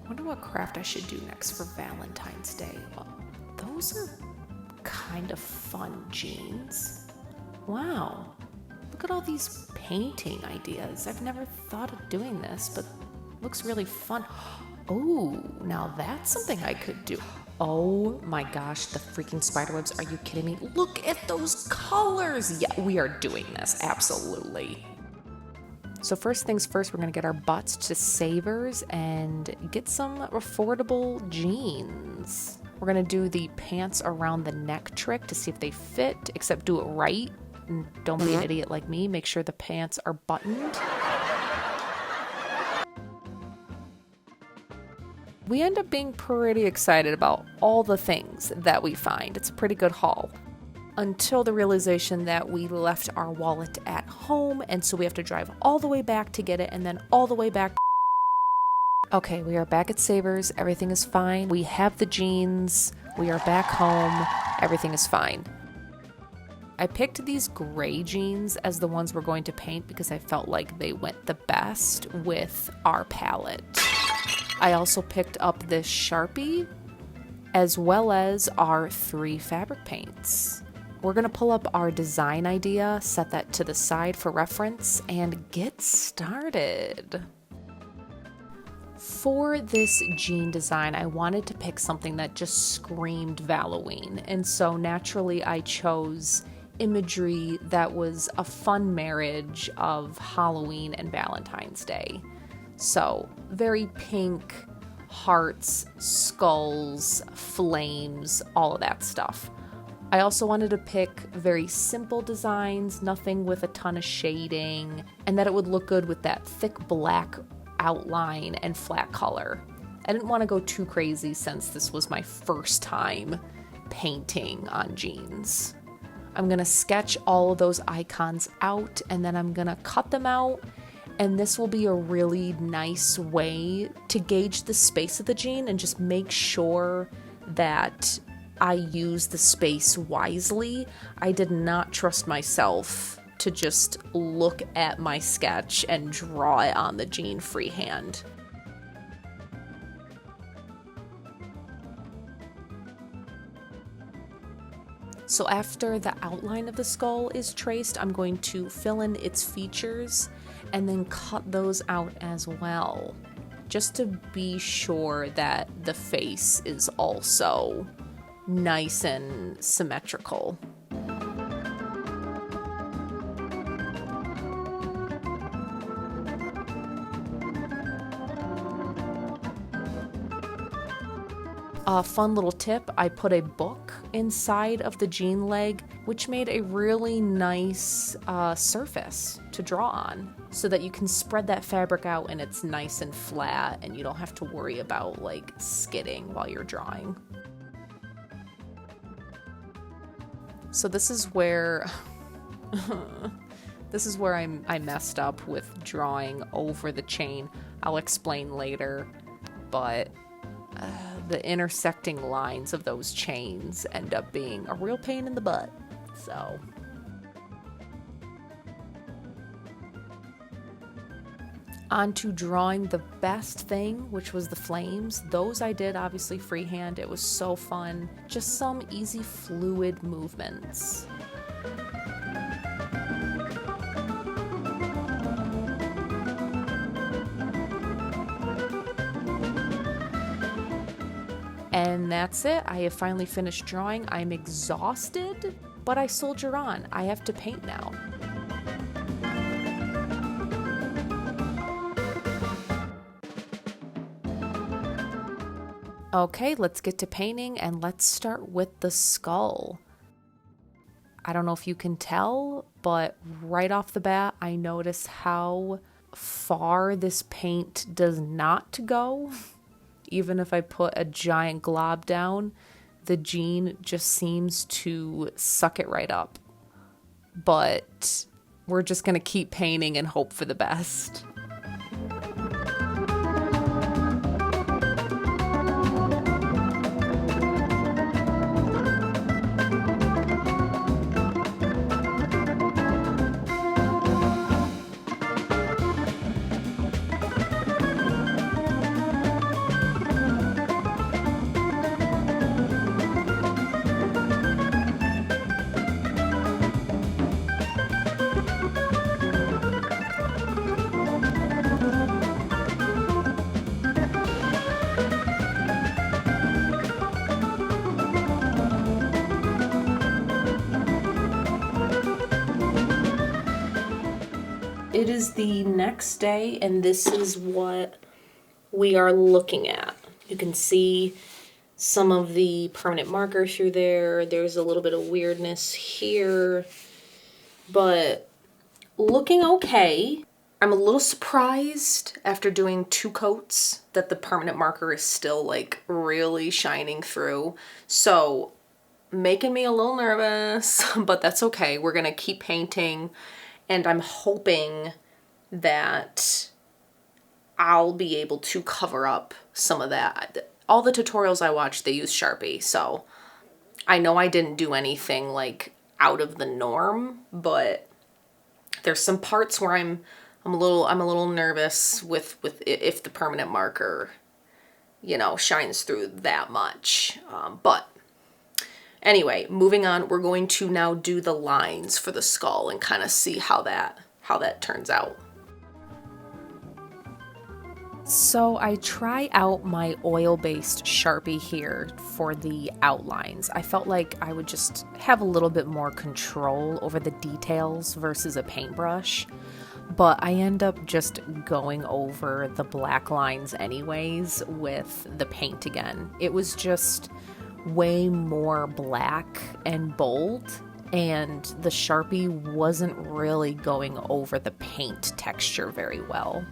Wonder what craft I should do next for Valentine's Day. Well, those are kind of fun jeans. Wow, look at all these painting ideas. I've never thought of doing this, but looks really fun. Oh, now that's something I could do. Oh my gosh, the freaking spiderwebs. Are you kidding me? Look at those colors. Yeah, we are doing this. Absolutely. So first things first, we're going to get our butts to Savers and get some affordable jeans. We're going to do the pants around the neck trick to see if they fit, except do it right. And don't be an idiot like me. Make sure the pants are buttoned. We end up being pretty excited about all the things that we find. It's a pretty good haul. Until the realization that we left our wallet at home, and so we have to drive all the way back to get it, and then all the way back. Okay, we are back at Savers. Everything is fine. We have the jeans. We are back home. Everything is fine. I picked these gray jeans as the ones we're going to paint because I felt like they went the best with our palette. I also picked up this Sharpie as well as our 3 fabric paints. We're going to pull up our design idea, set that to the side for reference, and get started. For this jean design, I wanted to pick something that just screamed Halloween, and so naturally I chose imagery that was a fun marriage of Halloween and Valentine's Day. So, very pink, hearts, skulls, flames, all of that stuff. I also wanted to pick very simple designs, nothing with a ton of shading, and that it would look good with that thick black outline and flat color. I didn't want to go too crazy since this was my first time painting on jeans. I'm going to sketch all of those icons out, and then I'm going to cut them out. And this will be a really nice way to gauge the space of the jean and just make sure that I use the space wisely. I did not trust myself to just look at my sketch and draw it on the jean freehand. So after the outline of the skull is traced, I'm going to fill in its features and then cut those out as well, just to be sure that the face is also nice and symmetrical. A fun little tip, I put a book inside of the jean leg, which made a really nice surface to draw on, so that you can spread that fabric out and it's nice and flat and you don't have to worry about like skidding while you're drawing. So this is where I messed up with drawing over the chain. I'll explain later, but the intersecting lines of those chains end up being a real pain in the butt. So on to drawing the best thing, which was the flames. Those I did obviously freehand. It was so fun. Just some easy fluid movements. And that's it. I have finally finished drawing. I'm exhausted, but I soldier on. I have to paint now. Okay, let's get to painting and let's start with the skull. I don't know if you can tell, but right off the bat, I notice how far this paint does not go. Even if I put a giant glob down, the jean just seems to suck it right up. But we're just gonna keep painting and hope for the best. is the next day, and this is what we are looking at. You can see some of the permanent marker through there. There's a little bit of weirdness here, but looking okay. I'm a little surprised after doing 2 coats that the permanent marker is still like really shining through. So making me a little nervous, but that's okay. We're gonna keep painting, and I'm hoping that I'll be able to cover up some of that. All the tutorials I watched, they use Sharpie, so I know I didn't do anything like out of the norm, but there's some parts where I'm a little nervous with if the permanent marker, you know, shines through that much. But anyway, moving on, we're going to now do the lines for the skull and kind of see how that turns out. So I try out my oil-based Sharpie here for the outlines. I felt like I would just have a little bit more control over the details versus a paintbrush, but I end up just going over the black lines anyways with the paint again. It was just way more black and bold, and the Sharpie wasn't really going over the paint texture very well.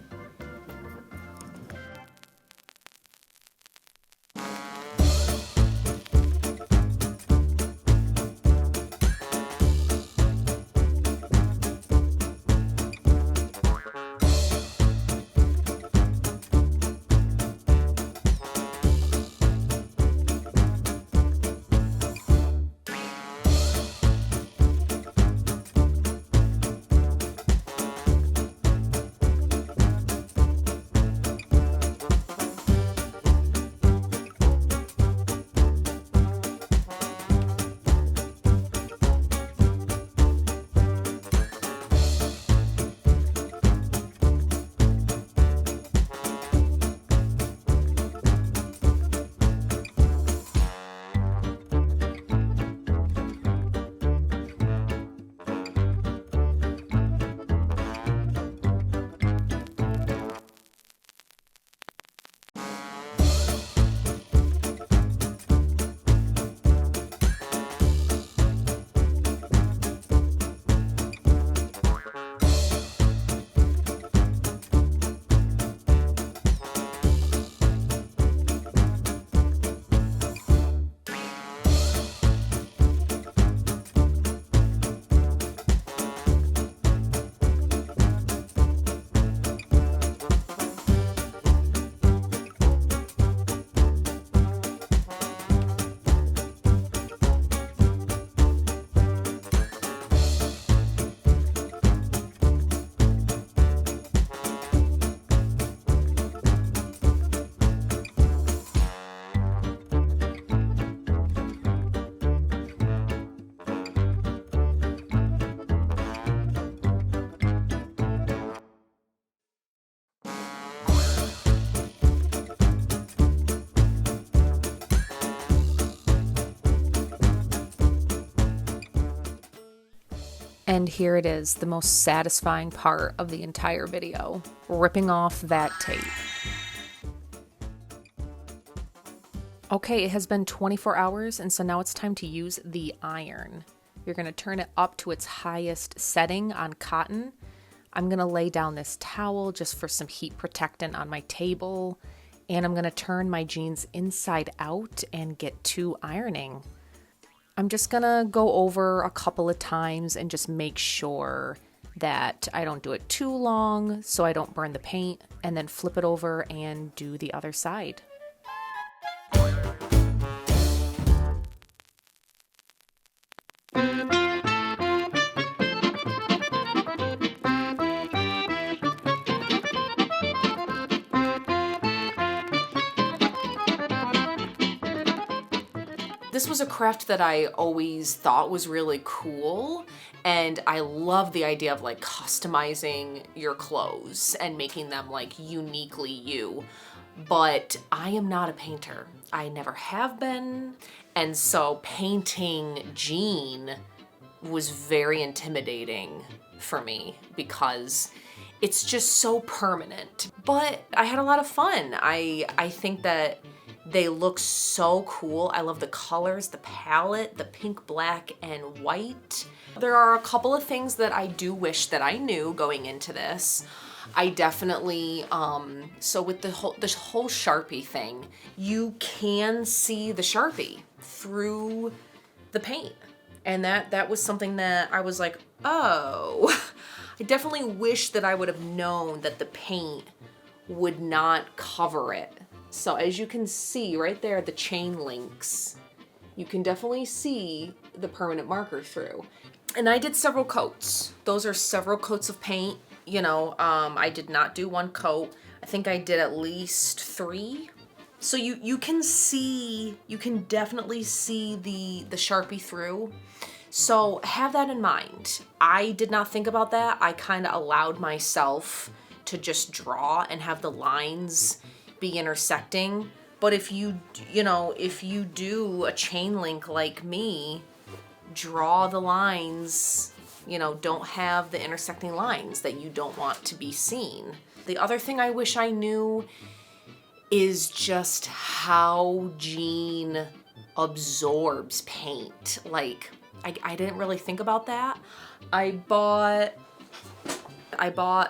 And here it is, the most satisfying part of the entire video, ripping off that tape. Okay, it has been 24 hours, and so now it's time to use the iron. You're gonna turn it up to its highest setting on cotton. I'm gonna lay down this towel just for some heat protectant on my table, and I'm gonna turn my jeans inside out and get to ironing. I'm just gonna go over a couple of times and just make sure that I don't do it too long so I don't burn the paint, and then flip it over and do the other side. This was a craft that I always thought was really cool, and I love the idea of like customizing your clothes and making them like uniquely you. But I am not a painter. I never have been, and so painting Jean was very intimidating for me because it's just so permanent. But I had a lot of fun. I think that they look so cool. I love the colors, the palette, the pink, black, and white. There are a couple of things that I do wish that I knew going into this. I definitely, so with this whole Sharpie thing, you can see the Sharpie through the paint. And that was something that I was like, oh, I definitely wish that I would have known that the paint would not cover it. So as you can see right there, the chain links, you can definitely see the permanent marker through. And I did several coats. Those are several coats of paint. You know, I did not do one coat. I think I did at least 3. So you can see, you can definitely see the Sharpie through. So have that in mind. I did not think about that. I kind of allowed myself to just draw and have the lines be intersecting. But if you do a chain link like me, draw the lines, don't have the intersecting lines that you don't want to be seen. The other thing I wish I knew is just how Jean absorbs paint. Like, I didn't really think about that. I bought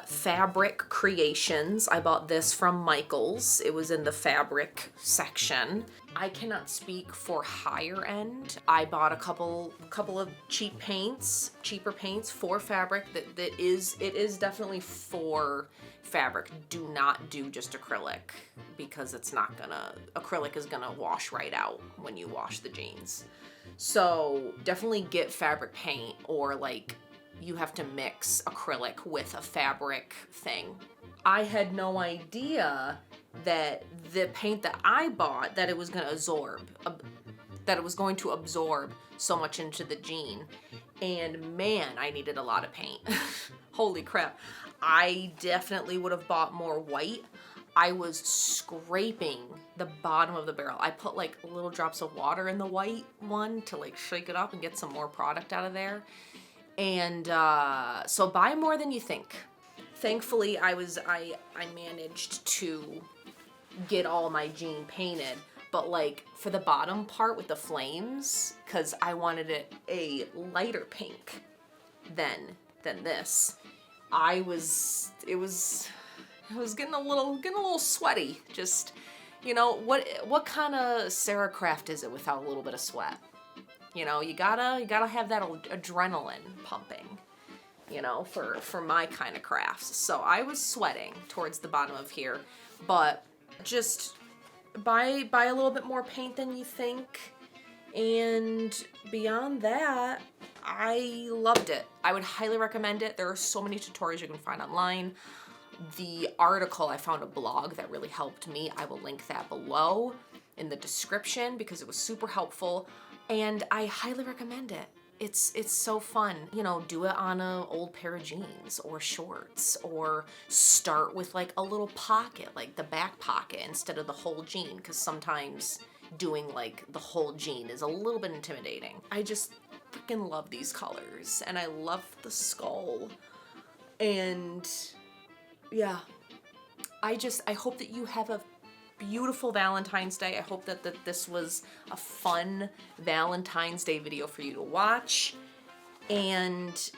Fabric Creations. I bought this from Michael's. It was in the fabric section. I cannot speak for higher end. I bought a couple of cheaper paints for fabric. It is definitely for fabric. Do not do just acrylic, because acrylic is gonna wash right out when you wash the jeans. So definitely get fabric paint, or like you have to mix acrylic with a fabric thing. I had no idea that the paint that I bought, that it was going to absorb so much into the jean. And man, I needed a lot of paint. Holy crap. I definitely would have bought more white. I was scraping the bottom of the barrel. I put like little drops of water in the white one to like shake it up and get some more product out of there. And so buy more than you think. Thankfully, I managed to get all my jean painted, but like for the bottom part with the flames, because I wanted it a lighter pink than this. It was getting a little sweaty. Just, what kind of Sarah craft is it without a little bit of sweat? You gotta have that adrenaline pumping, for my kind of crafts. So I was sweating towards the bottom of here, but just buy a little bit more paint than you think. And beyond that, I loved it. I would highly recommend it. There are so many tutorials you can find online. The article, I found a blog that really helped me. I will link that below in the description because it was super helpful, and I highly recommend it. It's so fun. Do it on an old pair of jeans or shorts, or start with like a little pocket, like the back pocket instead of the whole jean, because sometimes doing like the whole jean is a little bit intimidating. I just freaking love these colors, and I love the skull, and yeah, I hope that you have a beautiful Valentine's Day. I hope that this was a fun Valentine's Day video for you to watch. And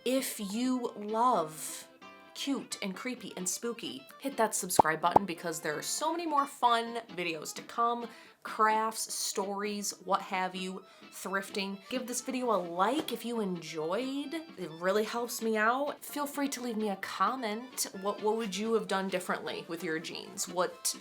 if you love cute and creepy and spooky, hit that subscribe button, because there are so many more fun videos to come. Crafts, stories, what have you, thrifting. Give this video a like if you enjoyed. It really helps me out. Feel free to leave me a comment. What would you have done differently with your jeans? What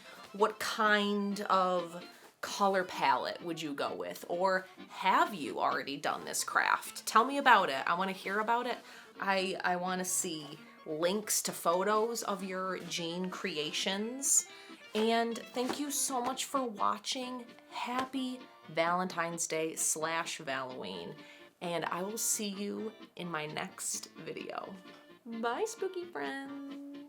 kind of color palette would you go with? Or have you already done this craft? Tell me about it. I want to hear about it. I want to see links to photos of your jean creations. And thank you so much for watching. Happy Valentine's Day / Halloween. And I will see you in my next video. Bye, spooky friends.